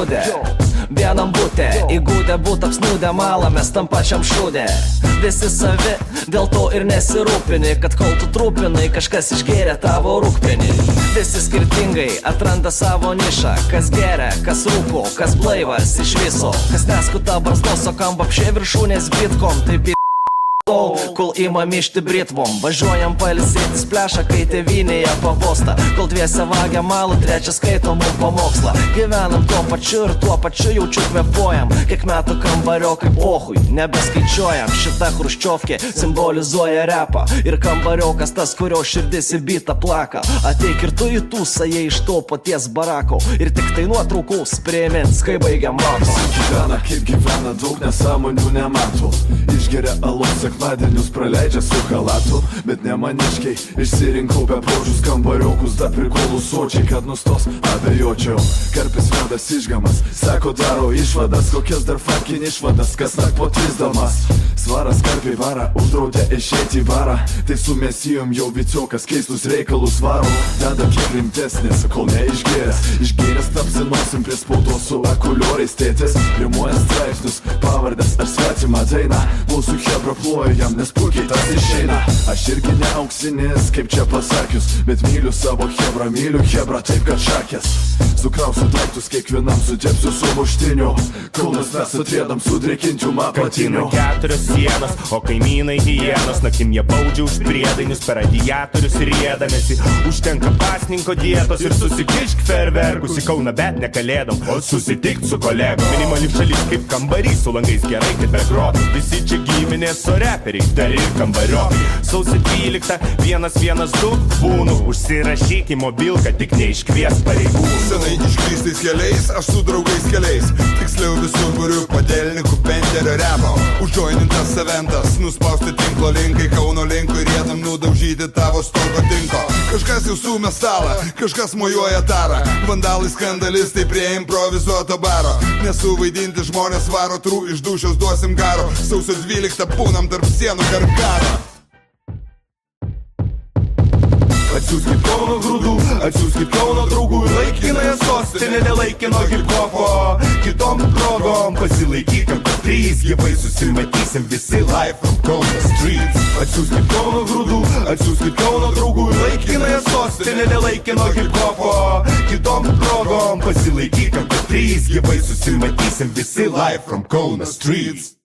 nudę vienam bute, įgūdę būt apsnūdę malamės tam pačiam šūdė. Visi savi, dėl to ir nesirūpini, kad kol tu trūpinai, kažkas išgėrė tavo rūkpenį. Visi skirtingai atranda savo nišą, kas geria, kas rūko, kas blaivas iš viso, kas neskuta barzdos, o kam vapšė viršūnės bitkom, taip kol ima mišti britvom. Važiuojam pailsėtis plešą, kai tėvynėje pavosta, kol dviese vagia malų, trečias skaito mum pamokslą. Gyvenam tuo pačiu ir tuo pačiu jaučiu kvepuojam, kiek metų kambariokai pohui nebeskaičiuojam. Šita chruščiovkė simbolizuoja repą ir kambariokas tas, kurio širdis į bitą plaka. Ateik ir tu į tūsą, jie iš to paties barako, ir tik tai nuotraukos priimins, kai baigiam mato. Gyvena kaip gyvena, daug nesąmonių nemato, išgeria alus, sekmadienius praleidžia su halatu, bet ne maniškiai. Išsirinkau bepročius kambariokus, da prikolų sočiai, kad nustos abejočiau. Karpis vedas išgamas, sako daro išvadas, kokias dar fucking išvadas, kas nak potvizdamas. Svaras karpiai vara, uždraudė išeiti į barą, tai su mesijom jau viciokas keistus reikalus varo. Tada kiek rimtesnis, kol neišgėręs, išgėręs tapsinosim prie spaudos su akulioriais tėtis, rimuoja straipsnius, pavardas ar svetimą dainą. Mūsų hebra ploja jam, nes puikiai tas išeina. Aš irgi ne auksinis, kaip čia pasakius, bet myliu savo hebrą, myliu hebrą taip, kad šakės. Sukrausiu daiktus, kiekvienam sudėpsiu su muštiniu, kulnas mes atrėdam sudrėkinčių mapatinių. Keturios sienos, o kaimynai hienos, nakim jie baudžia už priedainius, per radiatorius riedamėsi. Užtenka pasninko dietos ir susikišk ferverkus į Kauną, bet ne kalėdom, o susitikt su kolegom. Minimali šalis kaip kambarys, su langais gerai, kad be grotų. Visi čia giminės su reperiai, dar ir kambariokai. Sausio 12, 112 būnu, užsirašyk į mobilką, tik neiškvies pareigūnų. Senai išklystais keliais, aš su draugais keliais, tiksliau visur buriu padelnikų penderio repo. Užjoinintas eventas, nuspausti tinklo linkai, Kauno linkui riedam nudaužyti tavo stogo tinko. Kažkas jau sumė stalą, kažkas mojuoja tarą, vandalai skandalistai prie improvizuoto baro. Nesuvaidinti žmonės varo, trų iš dušios duosim garo. Sausio 12 pūnam tarp sienų karkarą. Atsiųskit Kauno grūdų, atsiųskit Kauno draugų į laikinąją sostinę dėl laikino hip-hopo. Kitom progom pasilaikykim, kad 3 gyvai susimatysim visi live from Kauno streets. Atsiųskit Kauno grūdų, atsiųskit Kauno draugų į laikinąją sostinę dėl laikino hip-hopo. Kitom progom pasilaikykim, kad 3 gyvai susimatysim visi live from Kauno streets.